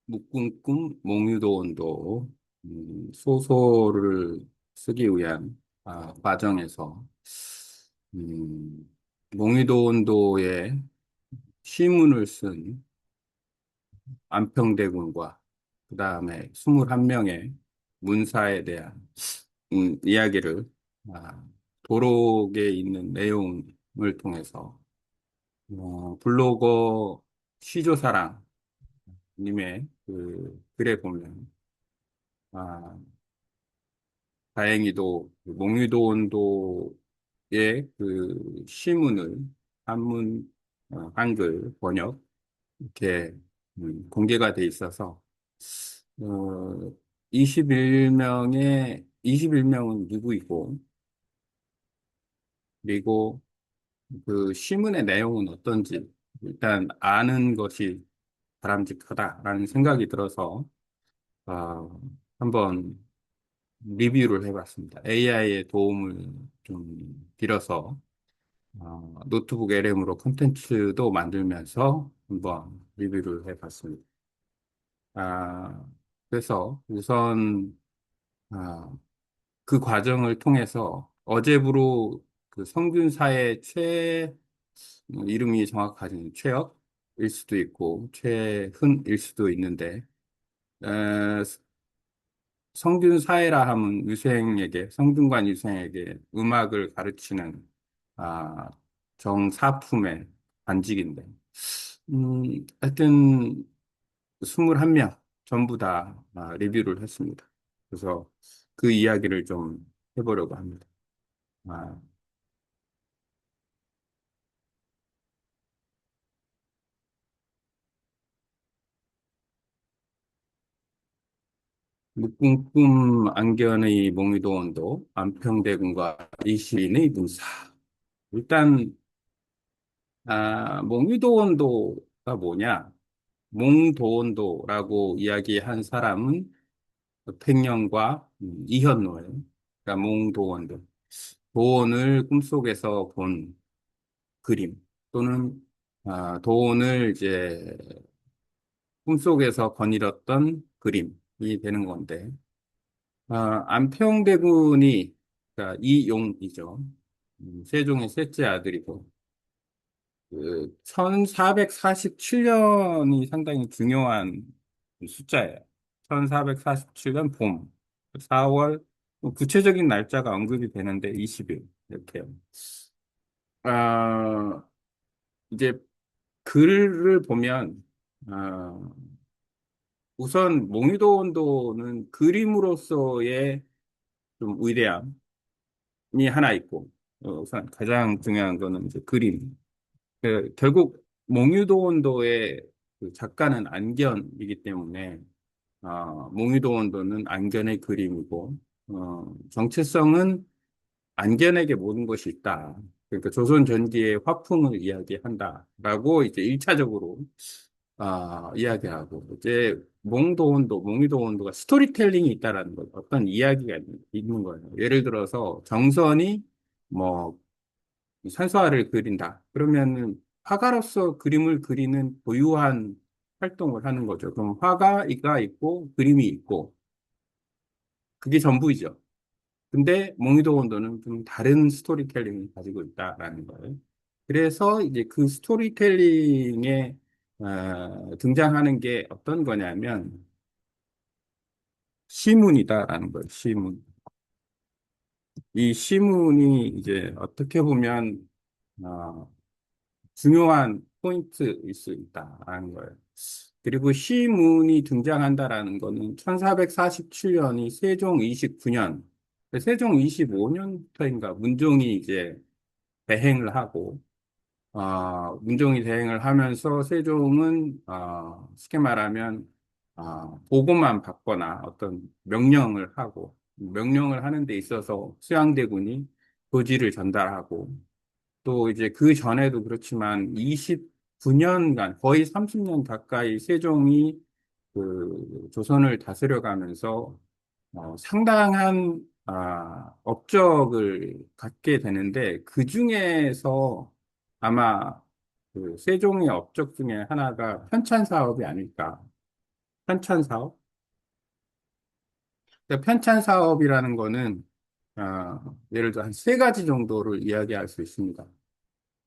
묵꿈꿈 몽유도원도 소설을 쓰기 위한 과정에서 음, 몽유도원도의 시문을 쓴 안평대군과 그 다음에 21명의 문사에 대한 이야기를 아, 도록에 있는 내용을 통해서 블로거 시조사랑님의 그 글에 보면 아, 다행히도 그 몽유도원도의 그 시문을 한문 한글 번역 이렇게 공개가 돼 있어서 어, 21명은 누구이고 그리고 그 시문의 내용은 어떤지 일단 아는 것이 바람직하다라는 생각이 들어서 한번 리뷰를 해봤습니다. AI의 도움을 좀 빌어서 노트북 LM으로 콘텐츠도 만들면서 한번 리뷰를 해봤습니다. 아, 그래서 우선 아, 그 과정을 통해서 어제부로 그 성균사의 이름이 정확하지는 최혁일 수도 있고 최흔일 수도 있는데 에, 성균사회라 하면 성균관 유생에게 음악을 가르치는 아, 정사품의 관직인데 하여튼 21명 전부 다 리뷰를 했습니다. 그래서 그 이야기를 좀 해보려고 합니다. 아, 묶음꿈 안견의 몽유도 원도 안평대군과 이시인의 문사. 일단 몽유도 원도가 뭐냐? 몽도원도라고 이야기한 사람은 팽령과 이현노예요. 그러니까 몽도원도. 도원을 꿈속에서 본 그림 또는 도원을 이제 꿈속에서 거닐었던 그림이 되는 건데 안평대군이 그러니까 이용이죠. 세종의 셋째 아들이고 그 1447년이 상당히 중요한 숫자예요. 1447년 봄, 4월, 구체적인 날짜가 언급이 되는데 20일, 이렇게요. 아, 이제 글을 보면, 아, 우선 몽유도 원도는 그림으로서의 좀 위대함이 하나 있고, 우선 가장 중요한 거는 이제 그림. 결국 몽유도 원도의 그 작가는 안견이기 때문에 몽유도 원도는 안견의 그림이고 정체성은 안견에게 모든 것이 있다. 그러니까 조선 전기의 화풍을 이야기한다라고 이제 1차적으로 이야기하고 이제 몽유도 원도가 스토리텔링이 있다라는 것, 어떤 이야기가 있는 거예요. 예를 들어서 정선이 뭐 산수화를 그린다. 그러면 화가로서 그림을 그리는 고유한 활동을 하는 거죠. 그럼 화가가 있고 그림이 있고 그게 전부이죠. 근데 몽유도 원도는 좀 다른 스토리텔링을 가지고 있다라는 거예요. 그래서 이제 그 스토리텔링에 등장하는 게 어떤 거냐면 시문이다라는 거예요. 시문. 이 시문이 이제 어떻게 보면 어, 중요한 포인트일 수 있다라는 거예요. 그리고 시문이 등장한다라는 거는 1447년이 세종 29년, 세종 25년부터인가 문종이 이제 대행을 하고, 문종이 대행을 하면서 세종은, 쉽게 말하면, 보고만 받거나 어떤 명령을 하고, 명령을 하는 데 있어서 수양대군이 도지를 전달하고, 또 이제 그 전에도 그렇지만 29년간 거의 30년 가까이 세종이 그 조선을 다스려가면서 상당한 업적을 갖게 되는데 그 중에서 아마 그 세종의 업적 중에 하나가 편찬 사업이 아닐까. 편찬 사업? 그러니까 편찬 사업이라는 거는 예를 들어 한 세 가지 정도를 이야기할 수 있습니다.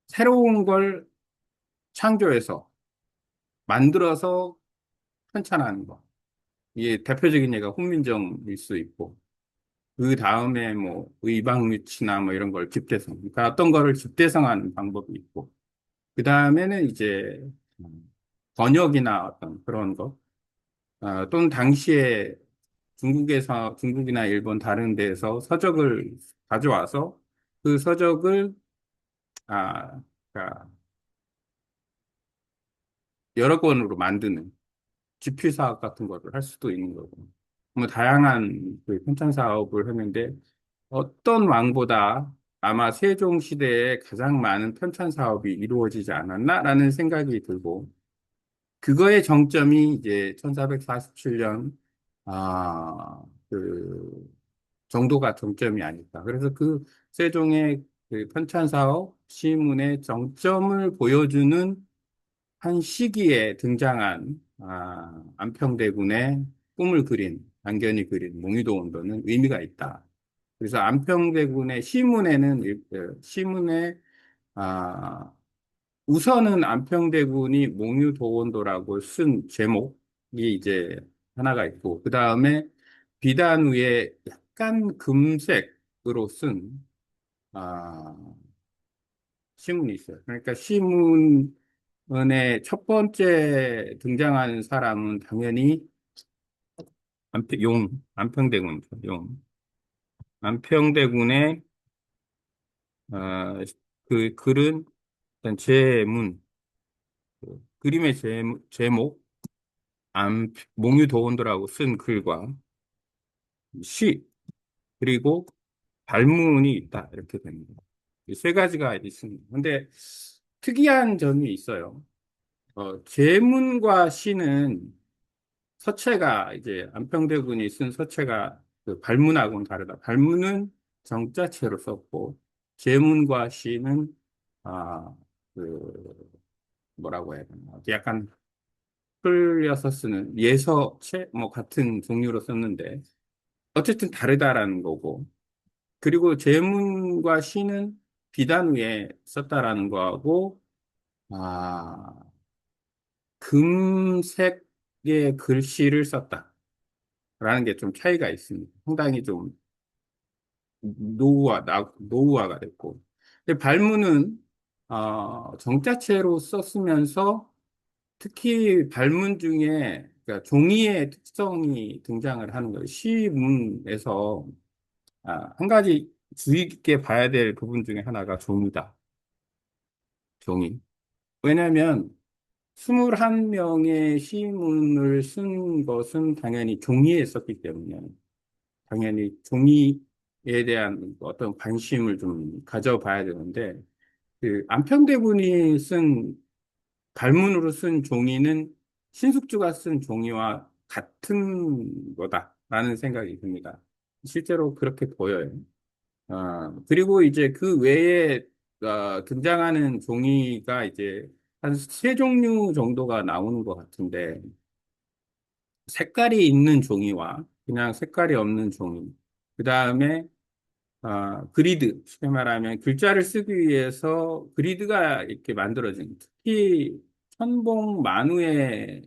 새로운 걸 창조해서 만들어서 편찬하는 거. 이게 대표적인 예가 훈민정일 수 있고, 그 다음에 뭐 의방유치나 뭐 이런 걸 집대성. 그러니까 어떤 거를 집대성하는 방법이 있고, 그 다음에는 이제 번역이나 어떤 그런 거, 또는 당시에 중국이나 일본 다른 데에서 서적을 가져와서 그 서적을 그러니까 여러 권으로 만드는 집필 사업 같은 거를 할 수도 있는 거고. 뭐 다양한 그 편찬 사업을 했는데 어떤 왕보다 아마 세종 시대에 가장 많은 편찬 사업이 이루어지지 않았나라는 생각이 들고 그거의 정점이 이제 1447년 아, 그 정도가 정점이 아닐까. 그래서 그 세종의 그 편찬 사업 시문의 정점을 보여주는 한 시기에 등장한 안평대군의 꿈을 그린, 안견이 그린 몽유도 원도는 의미가 있다. 그래서 안평대군의 시문에는 시문에 아, 우선은 안평대군이 몽유도원도라고 쓴 제목이 이제 하나가 있고 그 다음에 비단 위에 약간 금색으로 쓴 아, 시문이 있어요. 그러니까 시문의 첫 번째 등장하는 사람은 당연히 안평대군이죠. 용. 안평대군의 그 글은 일단 제문, 그림의 제목, 몽유도원도라고 쓴 글과 시, 그리고 발문이 있다. 이렇게 됩니다. 이 세 가지가 있습니다. 근데 특이한 점이 있어요. 제문과 시는 서체가 이제 안평대군이 쓴 서체가 그 발문하고는 다르다. 발문은 정자체로 썼고 제문과 시는 아, 그 뭐라고 해야 되나? 약간 흘려서 쓰는 예서체 뭐 같은 종류로 썼는데 어쨌든 다르다라는 거고 그리고 제문과 시는 비단 위에 썼다라는 거하고 아, 금색의 글씨를 썼다라는 게 좀 차이가 있습니다. 상당히 좀 노후화가 됐고. 근데 발문은 정자체로 썼으면서 특히 발문 중에 그러니까 종이의 특성이 등장을 하는 거예요. 시문에서 한 가지 주의 깊게 봐야 될 부분 중에 하나가 종이다. 종이. 왜냐하면 21명의 시문을 쓴 것은 당연히 종이에 썼기 때문에 당연히 종이에 대한 어떤 관심을 좀 가져봐야 되는데 그 안평대군이 쓴 갈문으로 쓴 종이는 신숙주가 쓴 종이와 같은 거다라는 생각이 듭니다. 실제로 그렇게 보여요. 그리고 이제 그 외에 등장하는 종이가 이제 한 세 종류 정도가 나오는 것 같은데 색깔이 있는 종이와 그냥 색깔이 없는 종이, 그 다음에 그리드, 쉽게 말하면 글자를 쓰기 위해서 그리드가 이렇게 만들어진, 특히 천봉 만우의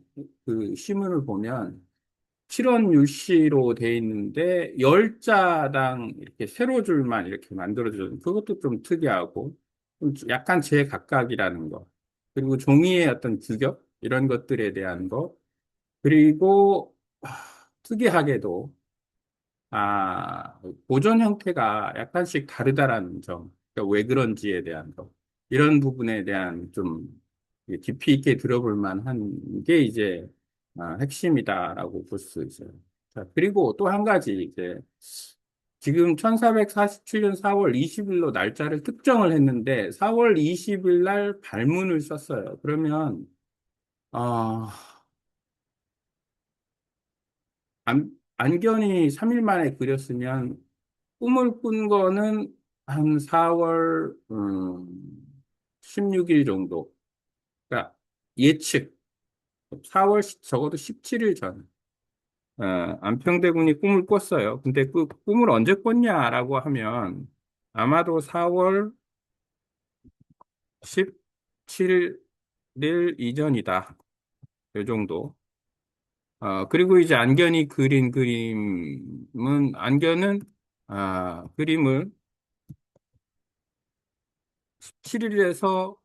그 시문을 보면 칠원율시로 돼 있는데 열 자당 이렇게 세로줄만 이렇게 만들어져 그것도 좀 특이하고 좀 약간 제각각이라는 거 그리고 종이의 어떤 규격 이런 것들에 대한 거 그리고 특이하게도 보존 형태가 약간씩 다르다라는 점, 그러니까 왜 그런지에 대한 거, 이런 부분에 대한 좀 깊이 있게 들어볼 만한 게 이제 핵심이다라고 볼 수 있어요. 자, 그리고 또 한 가지 이제 지금 1447년 4월 20일로 날짜를 특정을 했는데 4월 20일 날 발문을 썼어요. 그러면 어, 안견이 3일 만에 그렸으면 꿈을 꾼 거는 한 4월 16일 정도. 그러니까 예측 4월 적어도 17일 전 안평대군이 꿈을 꿨어요. 근데 그 꿈을 언제 꿨냐라고 하면 아마도 4월 17일 이전이다. 요 정도. 그리고 이제 안견이 그린 그림은 안견은 그림을 17일에서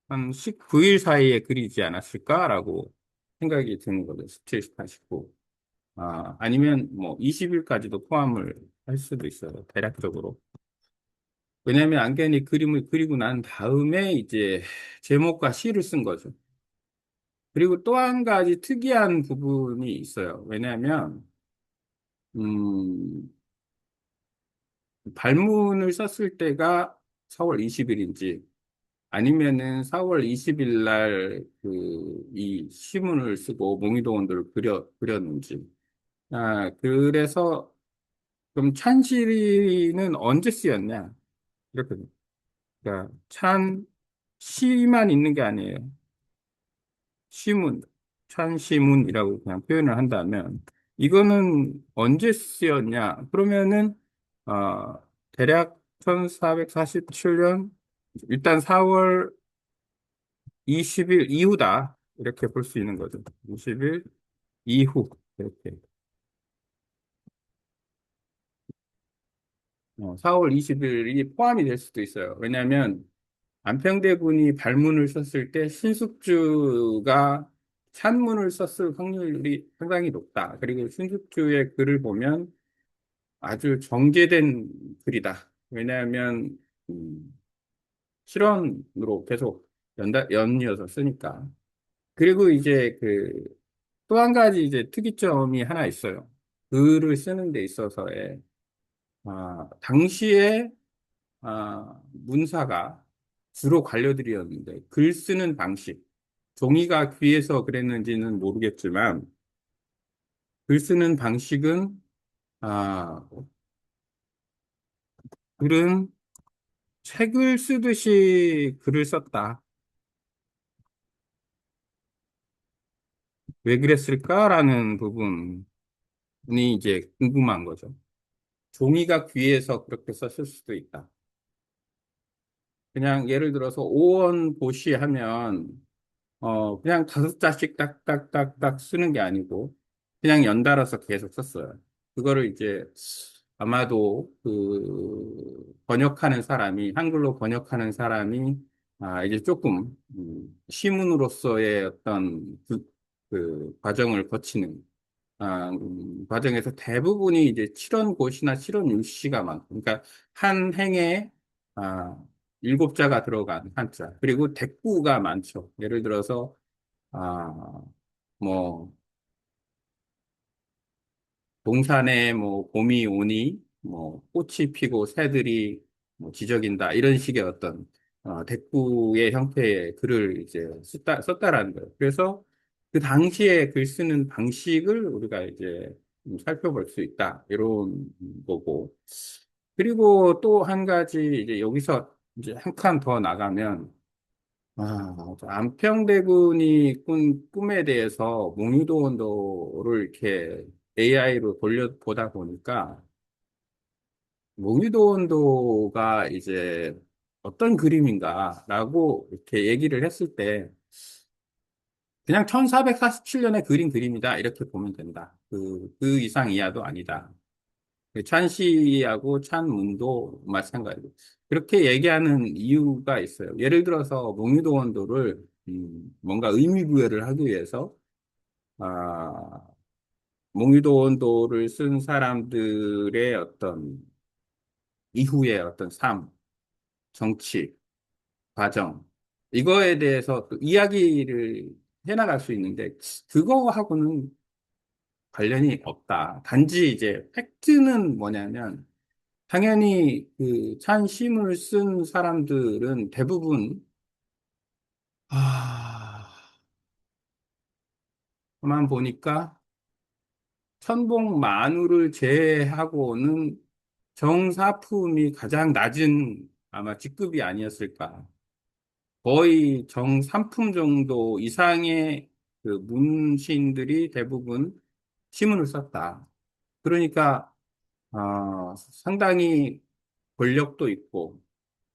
한 19일 사이에 그리지 않았을까라고 생각이 드는 거죠. 17, 18, 19. 아니면 뭐 20일까지도 포함을 할 수도 있어요. 대략적으로. 왜냐하면 안견이 그림을 그리고 난 다음에 이제 제목과 시를 쓴 거죠. 그리고 또 한 가지 특이한 부분이 있어요. 왜냐하면 음, 발문을 썼을 때가 4월 20일인지 아니면은 4월 20일 날 이 시문을 쓰고 몽유도원들을 그렸는지. 그래서 그럼 찬시는 언제 쓰였냐? 이렇게. 그러니까 시만 있는 게 아니에요. 시문, 찬시문이라고 그냥 표현을 한다면 이거는 언제 쓰였냐? 그러면은 대략 1447년 일단 4월 20일 이후다. 이렇게 볼 수 있는 거죠. 20일 이후. 이렇게. 4월 20일이 포함이 될 수도 있어요. 왜냐하면 안평대군이 발문을 썼을 때 신숙주가 찬문을 썼을 확률이 상당히 높다. 그리고 신숙주의 글을 보면 아주 정제된 글이다. 왜냐하면 실언으로 계속 연이어서 쓰니까. 그리고 이제 또 한 가지 이제 특이점이 하나 있어요. 글을 쓰는 데 있어서의 당시에 문사가 주로 관료들이었는데 글 쓰는 방식, 종이가 귀해서 그랬는지는 모르겠지만 글 쓰는 방식은 아, 글은 책을 쓰듯이 글을 썼다. 왜 그랬을까라는 부분이 이제 궁금한 거죠. 종이가 귀해서 그렇게 썼을 수도 있다. 그냥 예를 들어서 오원 보시 하면 그냥 5자씩 딱딱딱딱 쓰는 게 아니고, 그냥 연달아서 계속 썼어요. 그거를 이제 아마도 번역하는 사람이, 한글로 번역하는 사람이, 이제 조금, 시문으로서의 어떤 과정을 거치는, 과정에서 대부분이 이제 칠원고시나 칠원율시가 많고, 그러니까 한 행에, 아, 7자가 들어간 한자. 그리고 대꾸가 많죠. 예를 들어서, 아, 뭐, 동산에 뭐, 봄이 오니, 뭐, 꽃이 피고 새들이 뭐 지저긴다. 이런 식의 어떤, 대꾸의 형태의 글을 이제 썼다라는 거예요. 그래서 그 당시에 글 쓰는 방식을 우리가 이제 살펴볼 수 있다. 이런 거고. 그리고 또 한 가지 이제 여기서 이제 한 칸 더 나가면 안평대군이 꾼 꿈에 대해서 몽유도 원도를 이렇게 AI로 돌려보다 보니까 몽유도 원도가 이제 어떤 그림인가라고 이렇게 얘기를 했을 때 그냥 1447년에 그린 그림이다 이렇게 보면 된다. 그 이상 이하도 아니다. 찬시하고 찬문도 마찬가지고 그렇게 얘기하는 이유가 있어요. 예를 들어서 몽유도 원도를 뭔가 의미 부여를 하기 위해서 아, 몽유도 원도를 쓴 사람들의 어떤 이후의 어떤 삶, 정치, 과정 이거에 대해서 또 이야기를 해나갈 수 있는데 그거하고는 관련이 없다. 단지 이제 팩트는 뭐냐면 당연히 그 찬심을 쓴 사람들은 대부분 만 보니까 천복 만우를 제외하고는 정사품이 가장 낮은 아마 직급이 아니었을까. 거의 정삼품 정도 이상의 그 문신들이 대부분 시문을 썼다. 그러니까 상당히 권력도 있고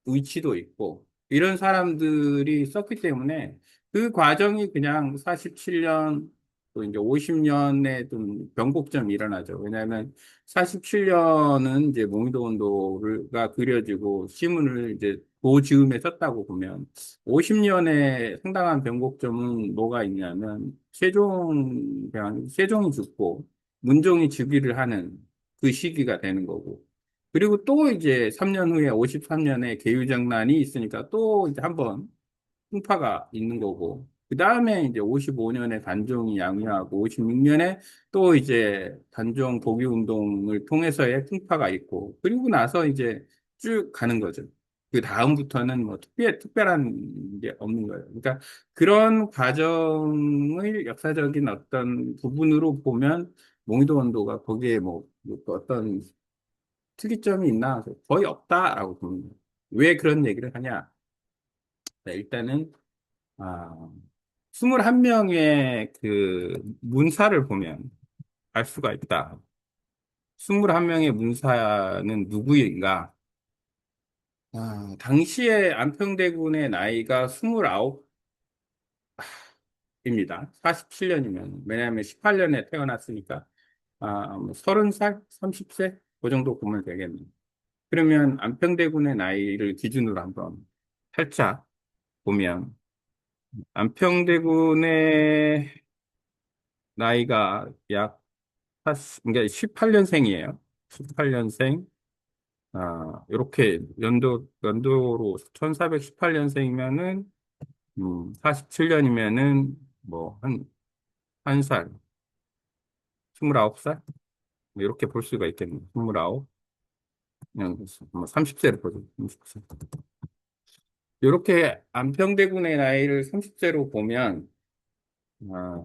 위치도 있고 이런 사람들이 썼기 때문에 그 과정이 그냥 47년 또 이제 50년에 좀 변곡점이 일어나죠. 왜냐하면 47년은 이제 몽이도 원도가 그려지고 시문을 이제 도지음에 썼다고 보면 50년에 상당한 변곡점은 뭐가 있냐면 세종이 죽고 문종이 즉위를 하는 그 시기가 되는 거고 그리고 또 이제 3년 후에 53년에 개유정난이 있으니까 또 이제 한번 풍파가 있는 거고, 그 다음에 이제 55년에 단종이 양유하고 56년에 또 이제 단종 복위 운동을 통해서의 풍파가 있고, 그리고 나서 이제 쭉 가는 거죠. 그 다음부터는 뭐 특별한 게 없는 거예요. 그러니까 그런 과정을 역사적인 어떤 부분으로 보면 몽이도 원도가 거기에 뭐 어떤 특이점이 있나? 거의 없다라고 봅니다. 왜 그런 얘기를 하냐? 네, 일단은, 아, 21명의 그 문사를 보면 알 수가 있다. 21명의 문사는 누구인가? 당시에 안평대군의 나이가 29입니다. 47년이면. 왜냐하면 18년에 태어났으니까, 30살? 30세? 그 정도 보면 되겠네요. 그러면 안평대군의 나이를 기준으로 한번 살짝 보면 안평대군의 나이가 약 그러니까 18년생이에요. 18년생. 이렇게 연도로 1418년생이면은 47년이면은 뭐 한 살, 29살? 이렇게 볼 수가 있겠네요. 29. 그냥 뭐 30세로 보죠. 30세. 이렇게 안평대군의 나이를 30세로 보면 아,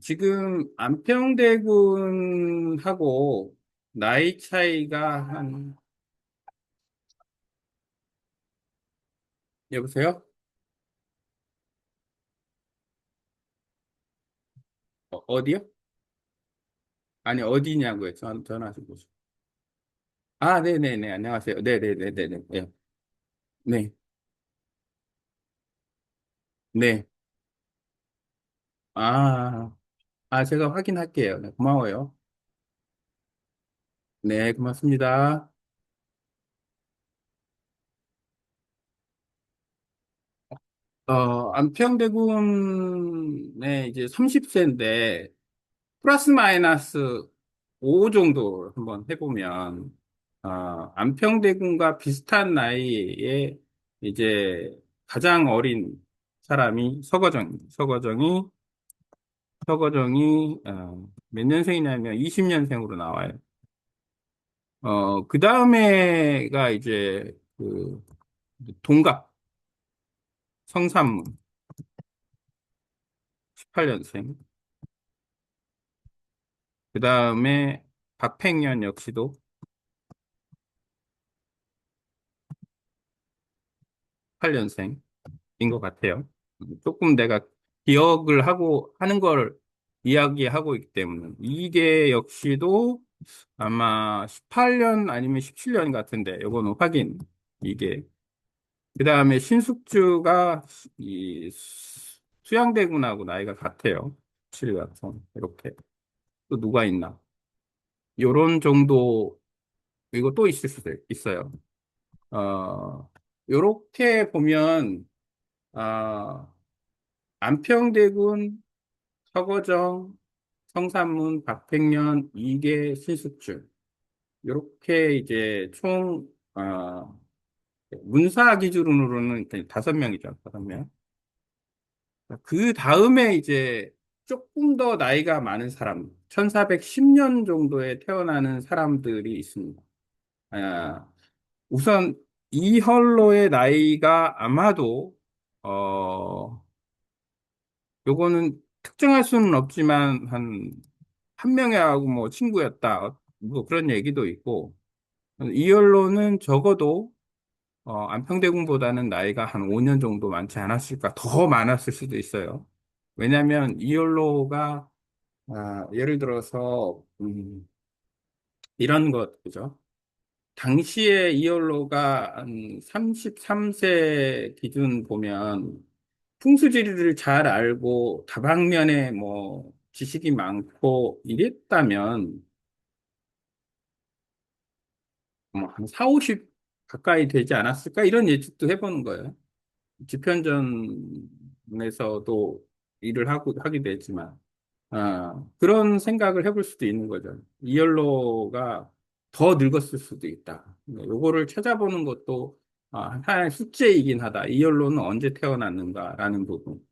지금 안평대군하고 나이 차이가 여보세요? 어디요? 아니, 어디냐고요? 전화하시고. 네네네. 안녕하세요. 네네네네네. 네. 네. 네. 아, 제가 확인할게요. 네, 고마워요. 네, 고맙습니다. 안평대군의 이제 30세인데, 플러스 마이너스 5 정도 한번 해보면, 안평대군과 비슷한 나이에 이제 가장 어린 사람이 서거정이, 몇 년생이냐면 20년생으로 나와요. 그 다음에가 이제 그 동갑, 성삼문, 18년생. 그 다음에 박팽년 역시도 8년생인 것 같아요. 조금 내가 기억을 하고 하는 걸 이야기하고 있기 때문에 이게 역시도 아마 18년 아니면 17년 같은데 이거는 확인 이게 그 다음에 신숙주가 이 수양대군하고 나이가 같아요. 7 같은 이렇게 또 누가 있나 요런 정도 이거 또 있을 수도 있어요. 요렇게 보면 아 안평대군 서거정, 성산문, 박팽년, 이계, 신숙주. 이렇게 이제 총, 문사 기준으로는 5명이죠. 5명. 그 다음에 이제 조금 더 나이가 많은 사람, 1410년 정도에 태어나는 사람들이 있습니다. 아, 우선 이헐로의 나이가 아마도, 요거는 특정할 수는 없지만 한 명하고 뭐 친구였다. 뭐 그런 얘기도 있고 이열로는 적어도 안평대군보다는 나이가 한 5년 정도 많지 않았을까? 더 많았을 수도 있어요. 왜냐하면 이열로가 예를 들어서 이런 것, 그죠? 당시에 이열로가 한 33세 기준 보면 풍수지리를 잘 알고 다방면에 뭐 지식이 많고 이랬다면 뭐 한 4, 50 가까이 되지 않았을까? 이런 예측도 해보는 거예요. 집현전에서도 일을 하기도 했지만, 그런 생각을 해볼 수도 있는 거죠. 이열로가 더 늙었을 수도 있다. 요거를 찾아보는 것도 하나의 숙제이긴 하다. 이열로는 언제 태어났는가라는 부분.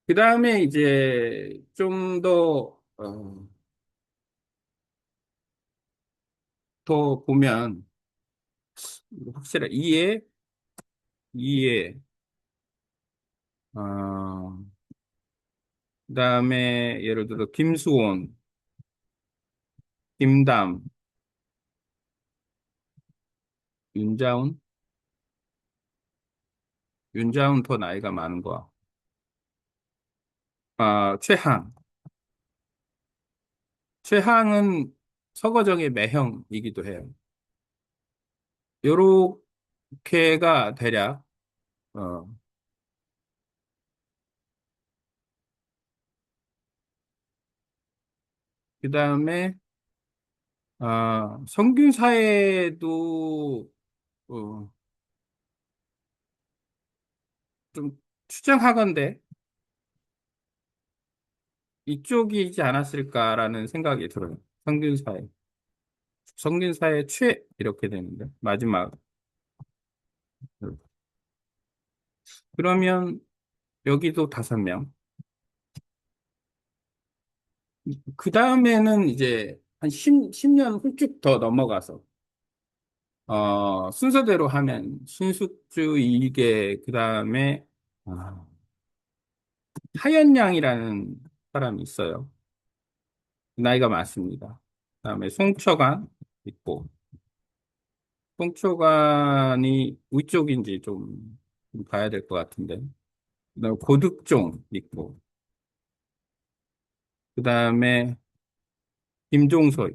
그 다음에 이제 좀 더 보면, 확실히 이해, 어, 그 다음에 예를 들어 김수원, 김담, 윤자운, 윤자운 더 나이가 많은 거야. 최항. 최항은 서거정의 매형이기도 해요. 요렇게가 대략, 어, 그 다음에, 성균사회도, 어, 좀 추정하건대 이쪽이지 않았을까라는 생각이 들어요. 성균사회. 성균사회 이렇게 되는데, 마지막. 그러면 여기도 5명. 그 다음에는 이제 한 10년 훌쩍 더 넘어가서, 순서대로 하면 신숙주, 이계, 그 다음에 하연양이라는 사람이 있어요. 나이가 많습니다. 그 다음에 송처간 있고, 송처간이 위쪽인지 좀 봐야 될 것 같은데, 그다음에 고득종 있고, 그 다음에 김종서,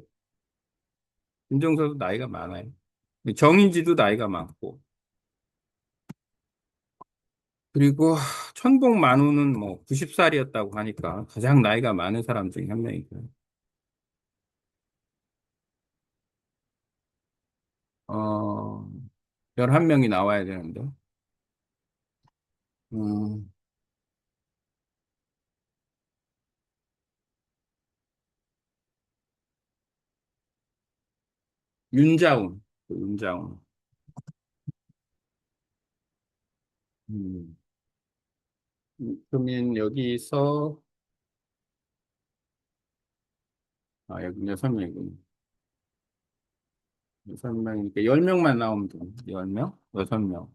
김종서도 나이가 많아요. 정인지도 나이가 많고, 그리고 천복만우는 뭐 90살이었다고 하니까 가장 나이가 많은 사람 중에 한 명이고요. 11명이 나와야 되는데, 음, 윤자운. 음, 그러면 여기서, 여기 6명이군요. 6명이니까 10명만 나오면 돼. 10명? 6명.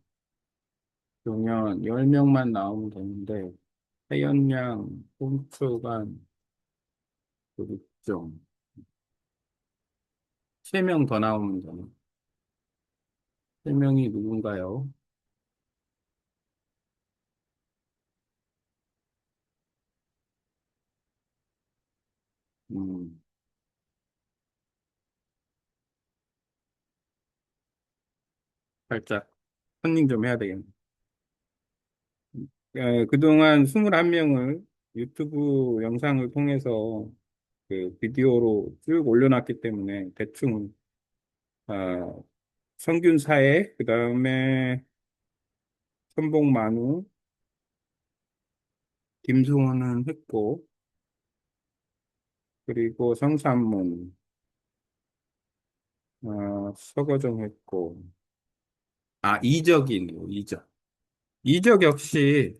그러면 10명만 나오면 되는데, 해연량, 홍초관, 그룹종, 3명 더 나오면 되네. 3명이 누군가요? 음, 살짝 컨닝 좀 해야 되겠네. 그동안 21명을 유튜브 영상을 통해서 그 비디오로 쭉 올려놨기 때문에 대충, 어, 성균사회, 그 다음에 천복만우, 김수호는 했고, 그리고 성산문, 서거정 했고, 이적이네요, 이적. 이적 역시,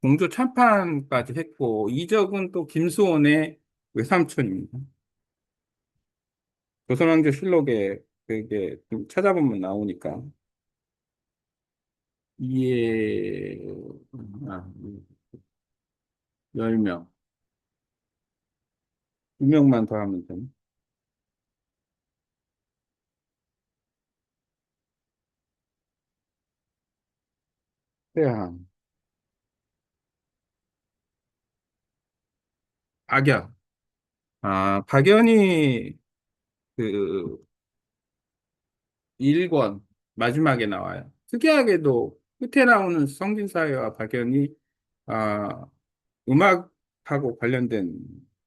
공조 참판까지 했고, 이적은 또 김수원의 외삼촌입니다. 조선왕조 실록에 그게 좀 찾아보면 나오니까. 이에, 아, 10명. 2명만 더 하면 되네. 태양, 박연. 박연이 그 1권 마지막에 나와요. 특이하게도 끝에 나오는 성진사회와 박연이 아, 음악하고 관련된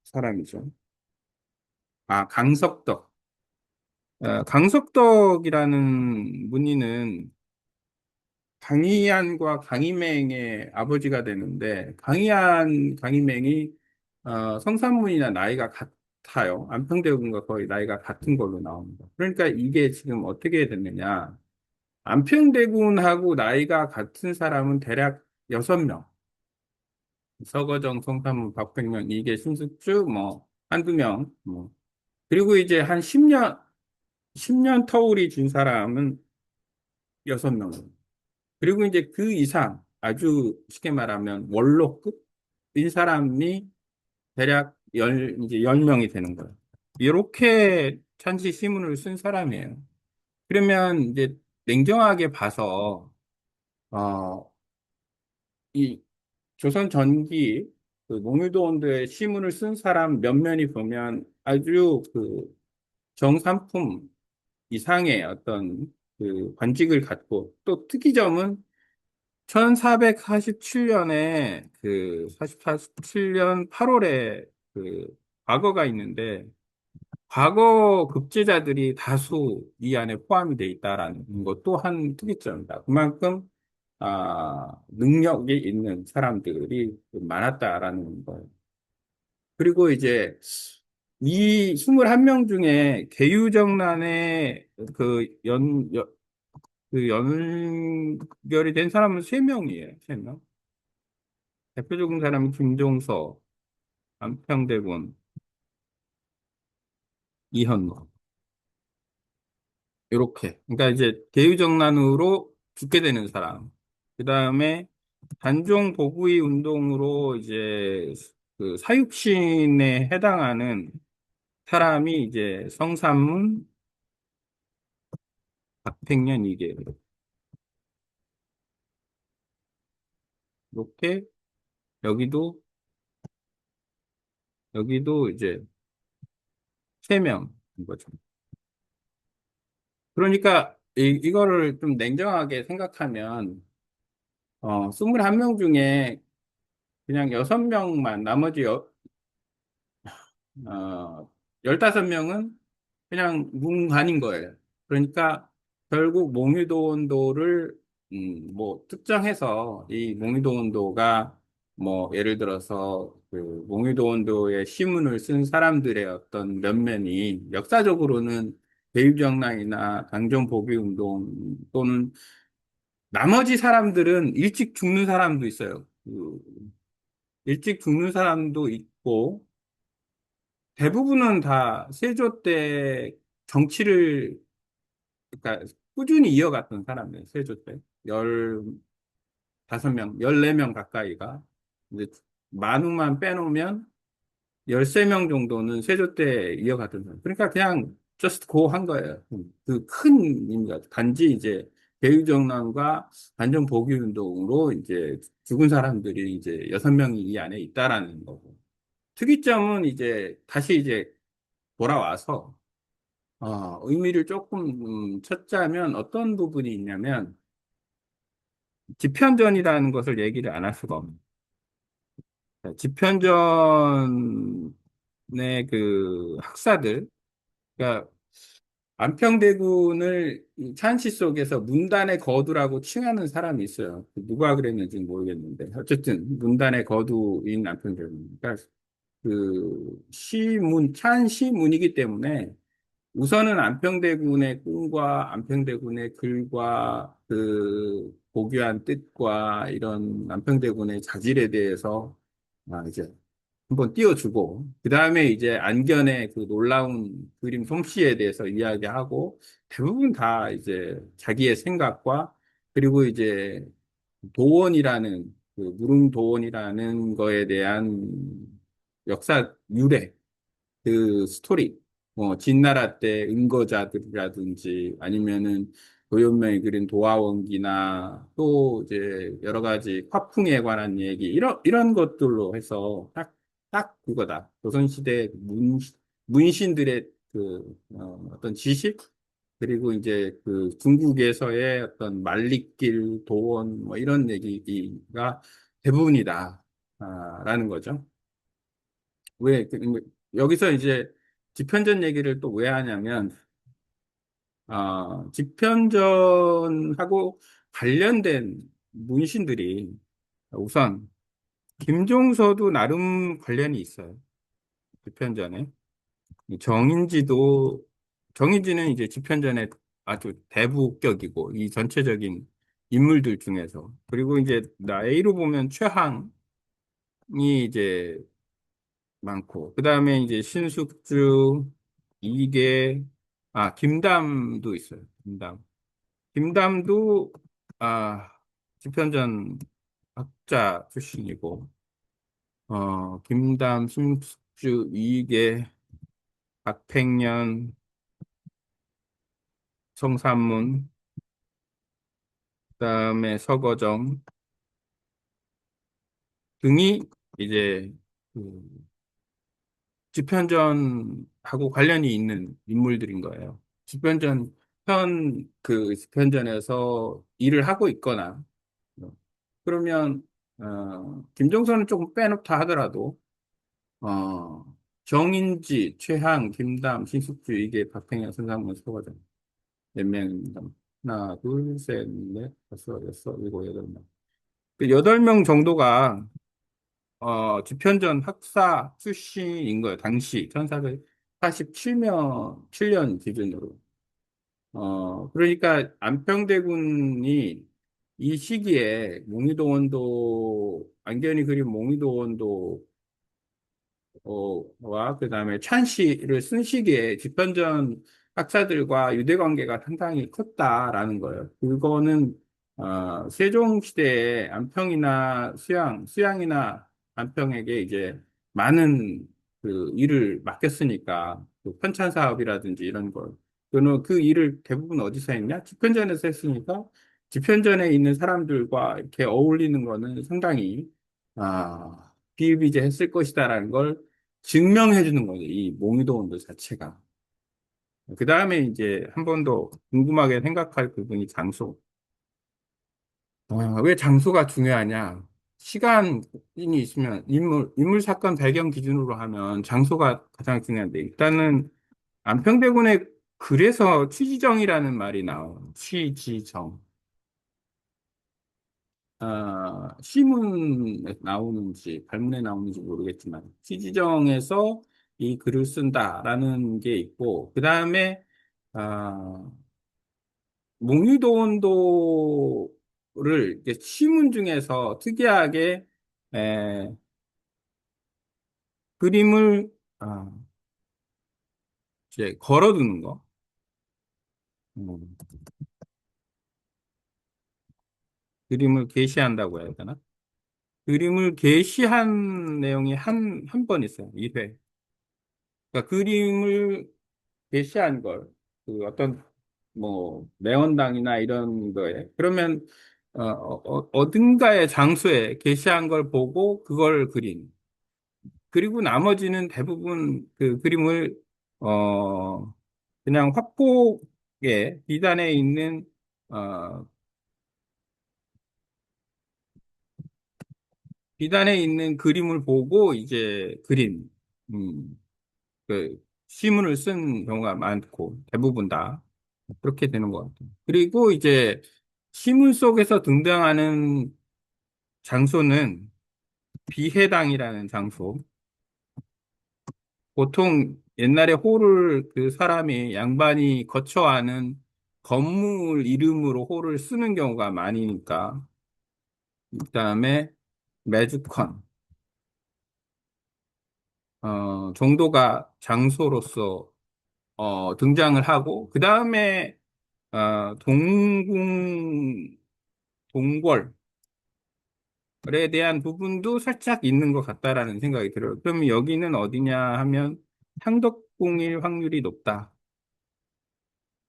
사람이죠. 강석덕. 강석덕이라는 문의는 강희안과 강희맹의 아버지가 되는데, 강희맹이 성산문이나 나이가 같아요. 안평대군과 거의 나이가 같은 걸로 나옵니다. 그러니까 이게 지금 어떻게 됐느냐. 안평대군하고 나이가 같은 사람은 대략 6명. 서거정, 성산문, 박백년, 이계, 신숙주, 뭐, 한두 명. 뭐. 그리고 이제 한 10년 터울이 준 사람은 6명. 그리고 이제 그 이상 아주 쉽게 말하면 원로급인 사람이 대략 이제 10명이 되는 거예요. 이렇게 찬시 시문을 쓴 사람이에요. 그러면 이제 냉정하게 봐서, 어, 이 조선 전기 그 농유도 원도의 시문을 쓴 사람 몇 면이 보면 아주 그 정삼품 이상의 어떤 그 관직을 갖고 또 특이점은 1447년에 그 47년 8월에 그 과거가 있는데 과거 급제자들이 다수 이 안에 포함이 돼 있다라는 것도 한 특이점이다. 그만큼 능력이 있는 사람들이 많았다라는 거예요. 그리고 이제 이 21명 중에 계유정난에 그 연결이 된 사람은 3명이에요. 3명. 대표적인 사람은 김종서, 안평대군, 이현무. 이렇게. 그러니까 이제 계유정난으로 죽게 되는 사람. 그 다음에 단종 보구이 운동으로 이제 그 사육신에 해당하는 사람이 이제 성삼문, 박팽년 이게 이렇게 여기도 여기도 이제 3명인 거죠. 그러니까 이거를 좀 냉정하게 생각하면 21명 중에 그냥 6명만 나머지 15명은 그냥 뭉간인 거예요. 그러니까 결국 몽유도 온도를 뭐 특정해서 이 몽유도 온도가 뭐 예를 들어서 그 몽유도 온도의 시문을 쓴 사람들의 어떤 면면이 역사적으로는 대유정난이나 강점 보기 운동 또는 나머지 사람들은 일찍 죽는 사람도 있어요. 일찍 죽는 사람도 있고 대부분은 다 세조 때 정치를 그러니까 꾸준히 이어갔던 사람이에요. 세조 때. 15명, 14명 가까이가. 이제 만우만 빼놓으면 13명 정도는 세조 때 이어갔던 사람. 그러니까 그냥 just go 한 거예요. 그 큰 의미가. 단지 이제 대유정난과 반정 복위 운동으로 이제 죽은 사람들이 이제 6명이 이 안에 있다라는 거고. 특이점은 이제 다시 이제 돌아와서 의미를 조금 찾자면 어떤 부분이 있냐면 집현전이라는 것을 얘기를 안 할 수가 없는. 집현전의 그 학사들, 그러니까 안평대군을 이 찬시 속에서 문단의 거두라고 칭하는 사람이 있어요. 누가 그랬는지 모르겠는데 어쨌든 문단의 거두인 안평대군. 그러니까 그 시문, 찬시문이기 때문에 우선은 안평대군의 꿈과 안평대군의 글과 그 고귀한 뜻과 이런 안평대군의 자질에 대해서 이제 한번 띄워주고 그 다음에 이제 안견의 그 놀라운 그림 솜씨에 대해서 이야기하고 대부분 다 이제 자기의 생각과 그리고 이제 도원이라는 그 무릉도원이라는 거에 대한 역사 유래 그 스토리, 진나라 때 은거자들이라든지 아니면은 도연명이 그린 도화원기나 또 이제 여러 가지 화풍에 관한 얘기 이런 것들로 해서 딱 그거다. 조선시대 문신들의 어떤 지식 그리고 이제 그 중국에서의 어떤 만리길 도원 뭐 이런 얘기가 대부분이다. 라는 거죠. 여기서 이제 집현전 얘기를 또 왜 하냐면 집현전하고 관련된 문신들이 우선 김종서도 나름 관련이 있어요. 집현전에. 정인지도, 정인지는 이제 집현전의 아주 대부격이고, 이 전체적인 인물들 중에서. 그리고 이제 나이로 보면 최항이 이제 많고, 그 다음에 이제 신숙주, 이계, 김담도 있어요. 김담. 김담도 아 집현전 학자 출신이고 김담, 심숙주, 이계, 박팽년, 성삼문, 그다음에 서거정 등이 이제 그 집현전하고 관련이 있는 인물들인 거예요. 집현전에서 일을 하고 있거나 그러면 김종선은 조금 빼놓다 하더라도 어, 정인지, 최항, 김담, 신숙주 이게 박팽현, 선상문, 서거정 몇 명입니다. 하나, 둘, 셋, 넷, 다섯, 여섯, 일곱, 여덟 명. 그 여덟 명 정도가 집현전 학사 출신인 거예요. 당시 1447년 7년 기준으로. 그러니까 안평대군이 이 시기에 안견이 그린 몽이도원도 와 그다음에 찬시를 쓴 시기에 집현전 학사들과 유대 관계가 상당히 컸다라는 거예요. 그거는 세종 시대에 안평이나 수양이나 안평에게 이제 많은 그 일을 맡겼으니까 그 편찬 사업이라든지 이런 걸 그는 그 일을 대부분 어디서 했냐? 집현전에서 했으니까 집현전에 있는 사람들과 이렇게 어울리는 거는 상당히 비일비재했을 것이다라는 걸 증명해 주는 거죠. 이 몽유도 원도 자체가. 그 다음에 이제 한 번 더 궁금하게 생각할 부분이 장소. 왜 장소가 중요하냐? 시간이 있으면 인물 사건 배경 기준으로 하면 장소가 가장 중요한데 일단은 안평대군의 그래서 취지정이라는 말이 나와요. 취지정. 시문에 나오는지, 발문에 나오는지 모르겠지만, 시지정에서 이 글을 쓴다라는 게 있고, 그 다음에, 아, 몽유도원도를 이제 시문 중에서 특이하게, 에, 그림을, 아, 이제 걸어두는 거, 음, 그림을 게시한다고 해야 되나? 그림을 게시한 내용이 한 번 있어요. 1회. 그러니까 그림을 게시한 걸, 어떤, 뭐, 매원당이나 이런 거에, 그러면, 어딘가의 장소에 게시한 걸 보고 그걸 그린. 그리고 나머지는 대부분 그 그림을, 어, 그냥 화폭에, 비단에 있는, 어, 비단에 있는 그림을 보고 이제 그린, 음, 시문을 쓴 경우가 많고, 대부분 다. 그렇게 되는 것 같아요. 그리고 이제 시문 속에서 등장하는 장소는 비해당이라는 장소. 보통 옛날에 호를 그 사람이 양반이 거처하는 건물 이름으로 호를 쓰는 경우가 많으니까. 그다음에 매주컨 정도가 장소로서 등장을 하고 그다음에 동궐 에 대한 부분도 살짝 있는 것 같다라는 생각이 들어요. 그럼 여기는 어디냐 하면 상덕궁일 확률이 높다.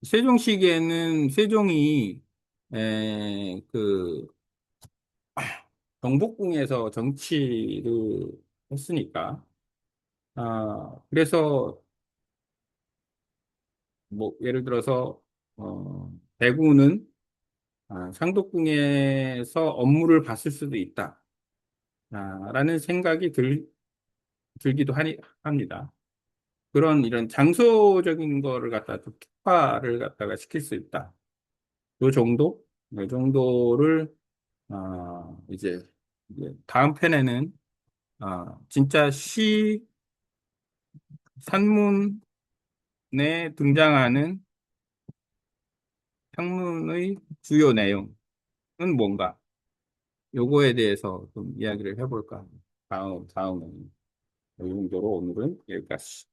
세종시기에는 세종이 그 경복궁에서 정치를 했으니까 그래서 뭐 예를 들어서 대구는 상도궁에서 업무를 봤을 수도 있다. 라는 생각이 들기도 합니다. 그런 이런 장소적인 거를 갖다 좀 특화를 갖다가 시킬 수 있다. 요 정도? 요 정도를, 이제 다음 편에는, 진짜 산문에 등장하는 학문의 주요 내용은 뭔가? 요거에 대해서 좀 이야기를 해볼까? 다음에. 이 정도로 오늘은 여기까지.